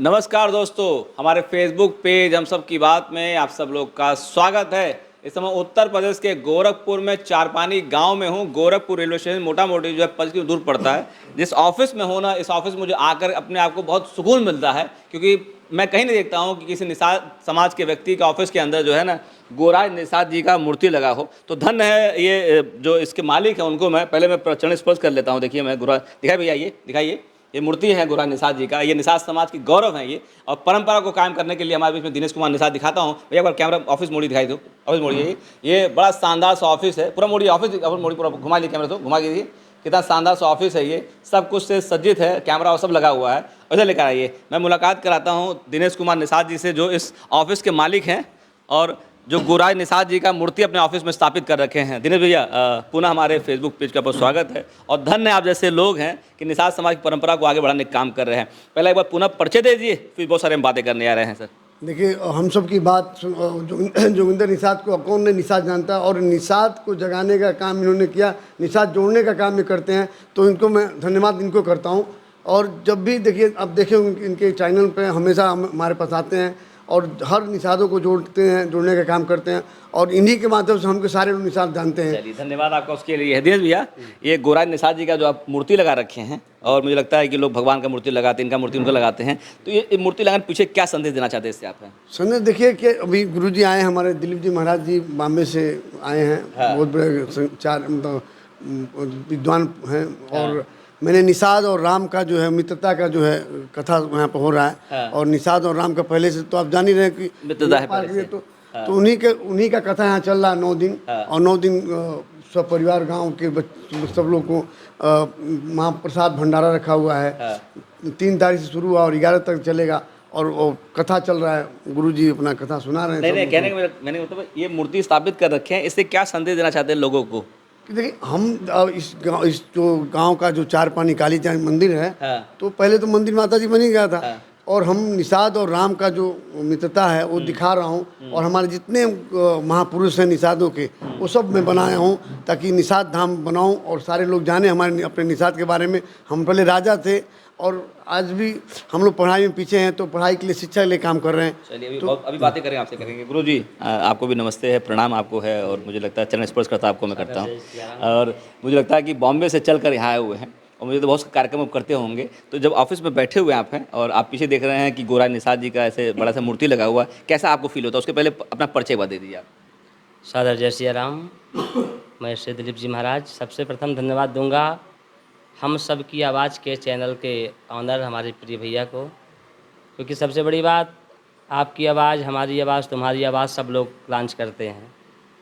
नमस्कार दोस्तों, हमारे फेसबुक पेज हम सब की बात में आप सब लोग का स्वागत है। इस समय उत्तर प्रदेश के गोरखपुर में चारपानी गांव में हूं। गोरखपुर रेलवे स्टेशन मोटा मोटी जो है 5 किलोमीटर दूर पड़ता है। जिस ऑफिस में हूं ना, इस ऑफिस में मुझे आकर अपने आप को बहुत सुकून मिलता है, क्योंकि मैं कहीं नहीं देखता हूं कि किसी निषाद समाज के व्यक्ति के ऑफिस के अंदर जो है ना गोराज निषाद जी का मूर्ति लगा हो। तो धन्य है ये जो इसके मालिक हैं, उनको मैं पहले मैं चरण स्पर्श कर लेता हूँ। देखिए मैं गोराज दिखाई भैया, ये दिखाइए, ये मूर्ति है गोराज निषाद जी का। ये निषाद समाज की गौरव है ये, और परंपरा को कायम करने के लिए हमारे बीच में दिनेश कुमार निषाद दिखाता हूँ। भैया एक बार कैमरा ऑफिस मोड़ी दिखाई दो, ऑफिस मोड़िए। ये बड़ा शानदार सा ऑफिस है, पूरा मोड़ी ऑफिस मोड़ी, पूरा घुमा लीजिए कैमरा, तो घुमा दीजिए। कितना शानदार सा ऑफिस है ये, सब कुछ से सज्जित है, कैमरा और सब लगा हुआ है। उधर लेकर आइए, मैं मुलाकात कराता हूँ दिनेश कुमार निषाद जी से, जो इस ऑफिस के मालिक हैं और जो गोराज निषाद जी का मूर्ति अपने ऑफिस में स्थापित कर रखे हैं। दिनेश भैया, पुनः हमारे फेसबुक पेज का बहुत स्वागत है, और धन्य आप जैसे लोग हैं कि निषाद समाज की परंपरा को आगे बढ़ाने का काम कर रहे हैं। पहले एक बार पुनः परिचय दे दीजिए, फिर बहुत सारे हम बातें करने आ रहे हैं। सर देखिए, हम सब की बात जोगिंदर निषाद को कौन नहीं निषाद जानता, और निषाद को जगाने का काम इन्होंने किया, निषाद जोड़ने का काम ये करते हैं, तो इनको मैं धन्यवाद इनको करता हूँ। और जब भी देखिए, अब देखिए इनके चैनल पे हमेशा हमारे पास आते हैं और हर निषादों को जोड़ते हैं, जोड़ने का काम करते हैं, और इन्हीं के माध्यम से हमको सारे लोग निषाद जानते हैं। चलिए, धन्यवाद आपका उसके लिए। दिनेश भैया, ये गोराज निषाद जी का जो आप मूर्ति लगा रखे हैं, और मुझे लगता है कि लोग भगवान का मूर्ति लगाते हैं, इनका मूर्ति उनको लगाते हैं, तो ये मूर्ति लगाने पीछे क्या संदेश देना चाहते हैं इससे आप? संदेश देखिए कि अभी गुरु जी आए हैं, हमारे दिलीप जी महाराज जी बॉम्बे से आए हैं। हाँ। बहुत बड़े चार मतलब विद्वान हैं। हाँ। और मैंने निषाद और राम का जो है मित्रता का जो है कथा यहाँ पर हो रहा है। हाँ। और निषाद और राम का पहले से तो आप जान ही रहे हैं कि मित्रता है पहले से। तो उन्हीं का कथा यहाँ चल रहा है 9 दिन। हाँ। और 9 दिन सब परिवार गांव के सब लोग को महाप्रसाद भंडारा रखा हुआ है। हाँ। 3 तारीख से शुरू हुआ और 11 तक चलेगा, और कथा चल रहा है। गुरुजी अपना कथा सुना रहे हैं। नहीं, कहने का मैंने मतलब ये मूर्ति स्थापित कर रखे हैं, इससे क्या संदेश देना चाहते हैं लोगों को? देखिए, हम इस जो गांव का जो चारपानी काली मंदिर है। हाँ। तो पहले तो मंदिर माता जी बन ही गया था। हाँ। और हम निषाद और राम का जो मित्रता है वो दिखा रहा हूँ, और हमारे जितने महापुरुष हैं निषादों के, वो सब मैं बनाया हूँ ताकि निषाद धाम बनाऊँ और सारे लोग जाने हमारे अपने निषाद के बारे में। हम पहले राजा थे, और आज भी हम लोग पढ़ाई में पीछे हैं, तो पढ़ाई के लिए, शिक्षा के लिए काम कर रहे हैं। चलिए, अभी बातें करें, आपसे करेंगे। गुरु जी, आपको भी नमस्ते है, प्रणाम आपको है, और मुझे लगता है चरण स्पर्श करता आपको मैं करता हूँ। और मुझे लगता है कि बॉम्बे से चल कर यहाँ आए हुए हैं, और मुझे तो बहुत से कार्यक्रम करते होंगे। तो जब ऑफिस में बैठे हुए आप हैं और आप पीछे देख रहे हैं कि गोराज निषाद जी का ऐसे बड़ा सा मूर्ति लगा हुआ है, कैसा आपको फील होता है? उसके पहले अपना परिचय बता दीजिए आप। सादर जय सिया राम। मैं श्री दिलीप जी महाराज सबसे प्रथम धन्यवाद दूंगा हम सब की आवाज़ के चैनल के ऑनर हमारे प्रिय भैया को, क्योंकि सबसे बड़ी बात, आपकी आवाज़, हमारी आवाज़, तुम्हारी आवाज़ सब लोग लॉन्च करते हैं।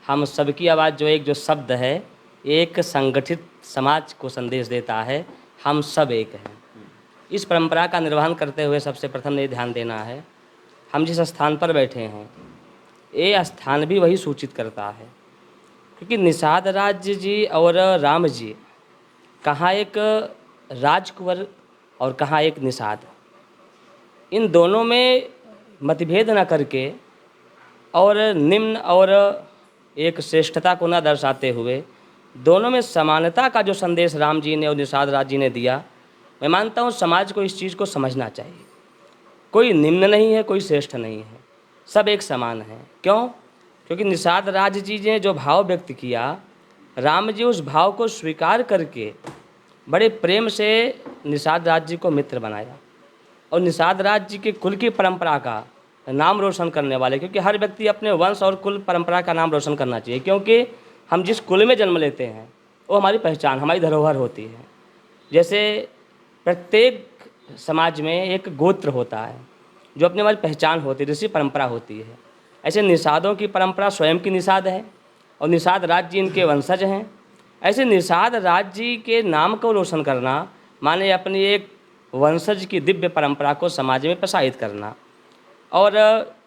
हम सबकी आवाज़ जो शब्द है, एक संगठित समाज को संदेश देता है, हम सब एक हैं। इस परंपरा का निर्वहन करते हुए सबसे प्रथम ये ध्यान देना है, हम जिस स्थान पर बैठे हैं ये स्थान भी वही सूचित करता है, क्योंकि निषाद राज्य जी और राम जी, कहाँ एक राजकुंवर और कहाँ एक निषाद, इन दोनों में मतभेद न करके और निम्न और एक श्रेष्ठता को न दर्शाते हुए दोनों में समानता का जो संदेश राम जी ने और निषाद राज जी ने दिया, मैं मानता हूँ समाज को इस चीज़ को समझना चाहिए। कोई निम्न नहीं है, कोई श्रेष्ठ नहीं है, सब एक समान है। क्यों? क्योंकि निषाद राज जी ने जो भाव व्यक्त किया, राम जी उस भाव को स्वीकार करके बड़े प्रेम से निषाद राज जी को मित्र बनाया, और निषाद राज जी के कुल की परंपरा का नाम रोशन करने वाले, क्योंकि हर व्यक्ति अपने वंश और कुल परंपरा का नाम रोशन करना चाहिए, क्योंकि हम जिस कुल में जन्म लेते हैं वो हमारी पहचान, हमारी धरोहर होती है। जैसे प्रत्येक समाज में एक गोत्र होता है जो अपनी हमारी पहचान होती है, ऋषि परंपरा होती है, ऐसे निषादों की परंपरा स्वयं की निषाद है, और निषाद राज जी इनके वंशज हैं। ऐसे निषाद राज जी के नाम को रोशन करना माने अपनी एक वंशज की दिव्य परंपरा को समाज में प्रसारित करना, और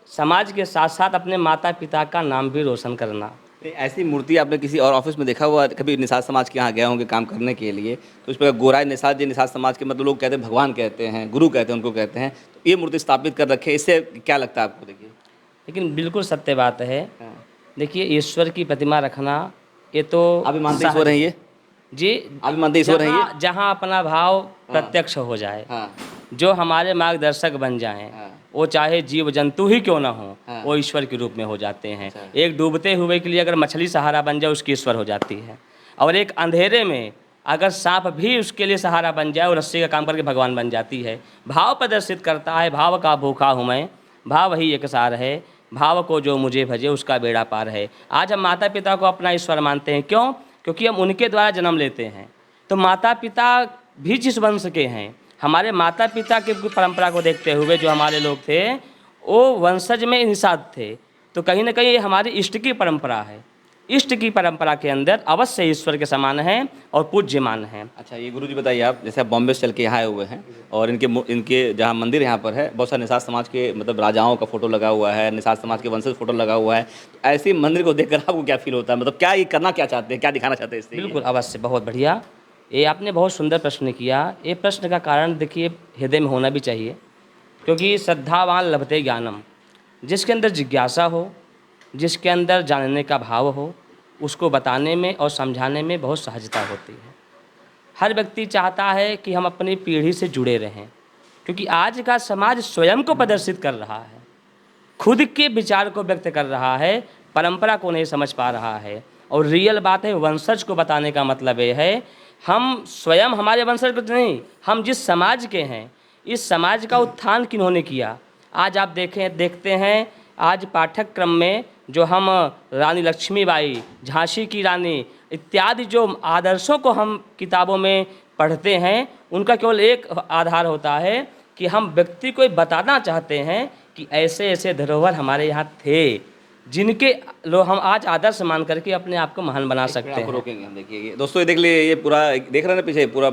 समाज के साथ साथ अपने माता पिता का नाम भी रोशन करना। ऐसी मूर्ति आपने किसी और ऑफिस में देखा हुआ? कभी निषाद समाज के यहाँ गए होंगे काम करने के लिए, तो उस पर गोराज निषाद जी निषाद समाज के, मतलब लोग कहते हैं भगवान कहते हैं, गुरु कहते हैं, उनको कहते हैं, तो ये मूर्ति स्थापित कर रखे, इससे क्या लगता है आपको? देखिए, लेकिन बिल्कुल सत्य बात है। देखिए, ईश्वर की प्रतिमा रखना, ये तो अभी मानते ईश्वर हैं ये जी, अभी मानते ईश्वर हैं ये, जहाँ अपना भाव प्रत्यक्ष हो जाए। हाँ। जो हमारे मार्गदर्शक बन जाएं, वो चाहे जीव जंतु ही क्यों ना हो, वो ईश्वर के रूप में हो जाते हैं। एक डूबते हुए के लिए अगर मछली सहारा बन जाए, उसकी ईश्वर हो जाती है। और एक अंधेरे में अगर सांप भी उसके लिए सहारा बन जाए, वो रस्सी का काम करके भगवान बन जाती है। भाव प्रदर्शित करता है, भाव का भूखा हूँ मैं, भाव ही एक सार है, भाव को जो मुझे भजे उसका बेड़ा पार है। आज हम माता पिता को अपना ईश्वर मानते हैं, क्यों? क्योंकि हम उनके द्वारा जन्म लेते हैं। तो माता पिता भी जिस वंश के हैं, हमारे माता पिता की परंपरा को देखते हुए जो हमारे लोग थे, वो वंशज में निषाद थे। तो कहीं ना कहीं ये हमारी इष्ट की परंपरा है। इष्ट की परंपरा के अंदर अवश्य ईश्वर के समान हैं और पूज्यमान हैं। अच्छा, ये गुरुजी बताइए, आप जैसे आप बॉम्बे से चल के यहाँ आए हुए हैं और इनके जहाँ मंदिर यहाँ पर है, बहुत सारे निषाद समाज के मतलब राजाओं का फोटो लगा हुआ है, निषाद समाज के वंशज फोटो लगा हुआ है। तो ऐसे मंदिर को देखकर आपको क्या फील होता है? मतलब क्या ये करना क्या चाहते हैं, क्या दिखाना चाहते हैं इससे? बिल्कुल, अवश्य, बहुत बढ़िया। ये आपने बहुत सुंदर प्रश्न किया। ये प्रश्न का कारण देखिए हृदय में होना भी चाहिए, क्योंकि श्रद्धावान लभते ज्ञानम। जिसके अंदर जिज्ञासा हो, जिसके अंदर जानने का भाव हो, उसको बताने में और समझाने में बहुत सहजता होती है। हर व्यक्ति चाहता है कि हम अपनी पीढ़ी से जुड़े रहें, क्योंकि आज का समाज स्वयं को प्रदर्शित कर रहा है, खुद के विचार को व्यक्त कर रहा है, परंपरा को नहीं समझ पा रहा है। और रियल बात है, वंशज को बताने का मतलब ये है, हम स्वयं हमारे वंशज को नहीं, हम जिस समाज के हैं, इस समाज का उत्थान किन्होंने किया। आज आप देखते हैं आज पाठ्यक्रम में जो हम रानी लक्ष्मीबाई, झांसी की रानी इत्यादि जो आदर्शों को हम किताबों में पढ़ते हैं, उनका केवल एक आधार होता है कि हम व्यक्ति को बताना चाहते हैं कि ऐसे ऐसे धरोहर हमारे यहाँ थे, जिनके लोग हम आज आदर्श मान करके अपने आप को महान बना सकते आपको हैं। रोकेंगे हम। देखिए ये दोस्तों, ये देख लिए, ये पूरा देख रहे हैं ना पीछे, पूरा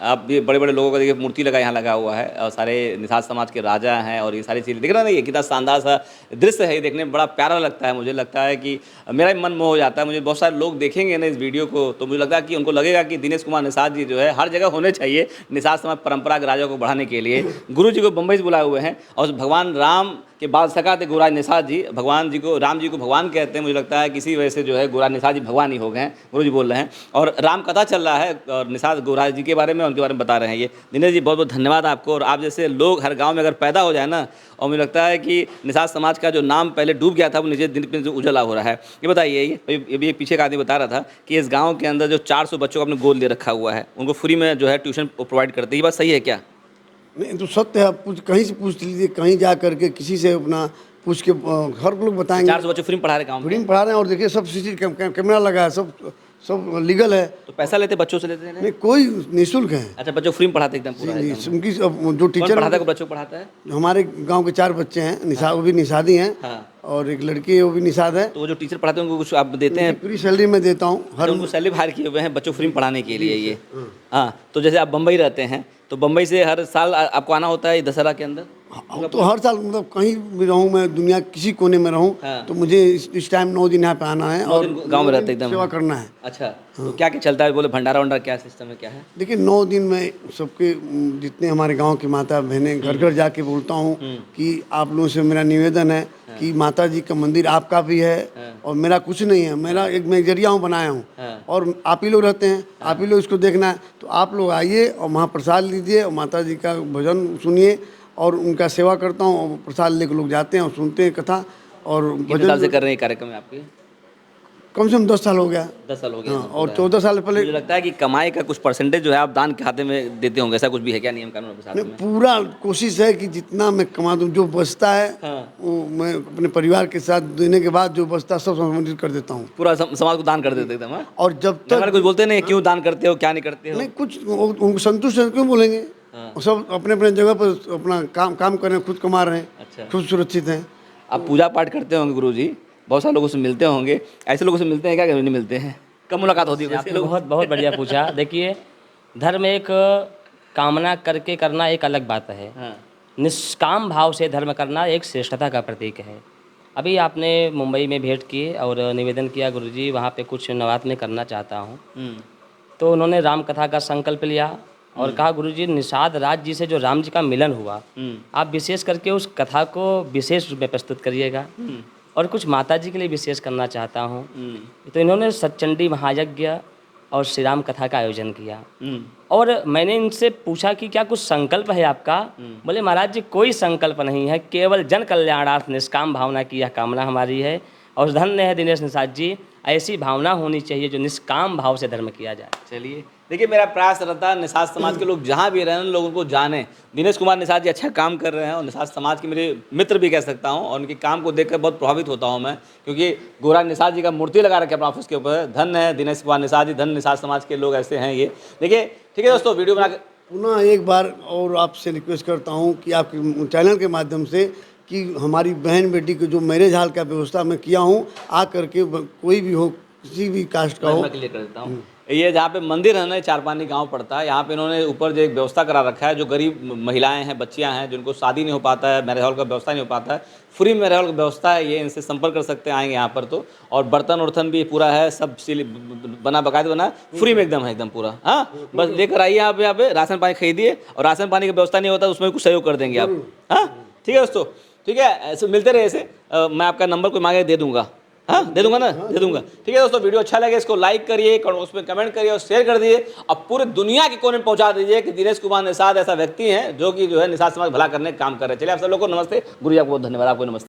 आप ये बड़े बड़े लोगों का देखिए मूर्ति लगा यहाँ लगा हुआ है, और सारे निषाद समाज के राजा हैं और ये सारी चीज़ें देख रहे हैं ना। ये कितना शानदार सा दृश्य है, ये देखने में बड़ा प्यारा लगता है। मुझे लगता है कि मेरा भी मन मोह हो जाता है। मुझे बहुत सारे लोग देखेंगे ना इस वीडियो को, तो मुझे लगता है कि उनको लगेगा कि दिनेश कुमार निषाद जी जो है हर जगह होने चाहिए, निषाद समाज परंपरा के राजा को बढ़ाने के लिए। गुरु जी को बम्बई से बुलाए हुए हैं, और भगवान राम के बाल सका थे गुरुराज निषाद जी। भगवान जी को, राम जी को भगवान कहते हैं। मुझे लगता है किसी वजह से जो है गुरुराज निषाद जी भगवान ही हो गए हैं, गुरु जी बोल रहे हैं। और राम कथा चल रहा है और निषाद गुरुराज जी के बारे में, उनके बारे में बता रहे हैं। ये दिनेश जी बहुत बहुत धन्यवाद आपको। और आप जैसे लोग हर गाँव में अगर पैदा हो जाए ना, और मुझे लगता है कि निषाद समाज का जो नाम पहले डूब गया था, वो नीचे दिन पे उजला हो रहा है। ये बताइए, ये भी एक पीछे का आदमी बता रहा था कि इस गाँव के अंदर जो 400 बच्चों को आपने गोद ले रखा हुआ है, उनको फ्री में जो है ट्यूशन प्रोवाइड करते हैं। ये बात सही है क्या? नहीं तो सत्य है, आप कहीं से पूछ लीजिए, कहीं जा करके किसी से अपना पूछ के हर लोग बताएंगे। 400 बच्चे फ्री में पढ़ा रहे गाँव फ्री में? में पढ़ा रहे हैं, और देखिए सब सीसीटीवी कैमरा लगा है, सब लीगल है। तो पैसा लेते बच्चों से लेते हैं? नहीं, कोई निःशुल्क है। अच्छा, बच्चों फ्री में पढ़ाते एकदम पूरा? उनकी जो कौन टीचर पढ़ाता है, बच्चों को पढ़ाता है? हमारे गांव के 4 बच्चे हैं, निषाद, वो भी निषादी हैं। हाँ। और एक लड़की है, वो भी निषाद है। तो वो जो टीचर पढ़ाते हैं उनको कुछ आप देते हैं? पूरी सैलरी में देता हूँ हर उनको सैलरी हायर किए हुए हैं बच्चों फ्री में पढ़ाने के लिए ये? हाँ। तो जैसे आप बम्बई रहते हैं, तो बम्बई से हर साल आपको आना होता है दशहरा के अंदर? तो हर साल, मतलब कहीं भी रहूँ मैं, दुनिया किसी कोने में रहूँ, हाँ। तो मुझे इस टाइम 9 दिन यहाँ पे आना है और गाँव में रहते एकदम सेवा करना है। अच्छा, तो क्या क्या चलता है? बोले भंडारा वंडारा क्या सिस्टम है, क्या है? देखिए 9 दिन में सबके, जितने हमारे गांव की माता बहनें, घर घर जाके बोलता हूँ कि आप लोगों से मेरा निवेदन है कि माता जी का मंदिर आपका भी है और मेरा कुछ नहीं है, मेरा एक मैं जरिया हूँ, बनाया हूँ, और आप ही लोग रहते हैं, आप ही लोग इसको देखना है। तो आप लोग आइए और महाप्रसाद लीजिए और माता जी का भजन सुनिए, और उनका सेवा करता हूँ। और प्रसाद लेकर लोग जाते हैं और सुनते हैं कथा। और कितने साल से कर रहे हैं कार्यक्रम आपके? कम से कम 10 साल हो गया। 10 साल हो गया। हाँ, और 14 साल पहले मुझे लगता है कि कमाई का कुछ परसेंटेज जो है आप दान के खाते में देते होंगे, ऐसा कुछ भी है क्या नियम कानून आपके साथ में? पूरा कोशिश है कि जितना मैं कमा दूँ, जो बचता है वो मैं अपने परिवार के साथ देने के बाद जो बचता सब समर्पित कर देता हूँ। पूरा समाज को दान कर देते एकदम? हाँ? और जब तक कुछ बोलते नहीं क्यों दान करते हो, क्या नहीं करते हो? नहीं, कुछ उनको संतुष्ट है, क्यों बोलेंगे? वो सब अपने अपने जगह पर अपना काम कर रहे हैं, खुद कमा रहे हैं। अच्छा। खुद सुरक्षित हैं। आप पूजा पाठ करते होंगे गुरु जी, बहुत सारे लोगों से मिलते होंगे, ऐसे लोगों से मिलते हैं क्या कि नहीं मिलते हैं? कम मुलाकात होती है? आपने बहुत बहुत बढ़िया पूछा। देखिए, धर्म एक कामना करके करना एक अलग बात है, निष्काम भाव से धर्म करना एक श्रेष्ठता का प्रतीक है। अभी आपने मुंबई में भेंट की और निवेदन किया, गुरुजी वहाँ पे कुछ नवात में करना चाहता हूँ, तो उन्होंने राम कथा का संकल्प लिया और कहा, गुरुजी निषाद राज जी से जो राम जी का मिलन हुआ, आप विशेष करके उस कथा को विशेष रूप में प्रस्तुत करिएगा, और कुछ माता जी के लिए विशेष करना चाहता हूँ। तो इन्होंने सतचंडी महायज्ञ और श्री राम कथा का आयोजन किया। और मैंने इनसे पूछा कि क्या कुछ संकल्प है आपका? बोले महाराज जी कोई संकल्प नहीं है, केवल जन कल्याणार्थ निष्काम भावना की यह कामना हमारी है। और धन्य है दिनेश निषाद जी, ऐसी भावना होनी चाहिए जो निष्काम भाव से धर्म किया जाए। चलिए देखिए, मेरा प्रयास रहता है निषाद समाज के लोग जहाँ भी रहें लोगों को जाने। दिनेश कुमार निषाद जी अच्छा काम कर रहे हैं और निषाद समाज के मेरे मित्र भी कह सकता हूँ, और उनके काम को देखकर बहुत प्रभावित होता हूँ मैं, क्योंकि गोरा निषाद जी का मूर्ति लगा रखे अपना ऑफिस के ऊपर। धन्य है दिनेश कुमार निषाद जी, धन्य निषाद समाज के लोग ऐसे हैं ये। देखिए ठीक है दोस्तों, वीडियो बना के पुनः एक बार और आपसे रिक्वेस्ट करता हूँ कि आपके चैनल के माध्यम से कि हमारी बहन बेटी को जो मैरिज हॉल का व्यवस्था मैं किया हूँ, आ करके कोई भी हो, किसी भी कास्ट का हो। मैं क्लियर कर देता हूँ। ये जहाँ पे मंदिर है ना, चारपानी गांव पड़ता है, यहाँ पे इन्होंने ऊपर जो एक व्यवस्था करा रखा है, जो गरीब महिलाएं हैं, बच्चियां हैं, जिनको शादी नहीं हो पाता है, मैरिज हॉल का व्यवस्था नहीं हो पाता है, फ्री मैरिज हॉल का व्यवस्था है। ये इनसे संपर्क कर सकते हैं, आएंगे यहाँ पर तो। और बर्तन उर्तन भी पूरा है, सब बना बकायदा बना फ्री में एकदम है, एकदम पूरा। हाँ बस लेकर आइए आप यहाँ पे, राशन पानी खरीदिए, और राशन पानी की व्यवस्था नहीं होता उसमें भी कुछ सहयोग कर देंगे आप। हाँ ठीक है दोस्तों, ठीक है, ऐसे मिलते रहे ऐसे। मैं आपका नंबर कोई मांगे दे दूंगा, हाँ दे दूंगा ना, दे दूंगा। ठीक है दोस्तों, वीडियो अच्छा लगे इसको लाइक करिए, उसमें कमेंट करिए और शेयर कर दिए, और पूरे दुनिया के कोने में पहुंचा दीजिए कि दिनेश कुमार निषाद ऐसा व्यक्ति है जो कि जो है निषाद समाज भला करने का काम कर रहे हैं। चलिए आप सब लोग को नमस्ते, गुरु जी आपको बहुत धन्यवाद, आपको नमस्ते।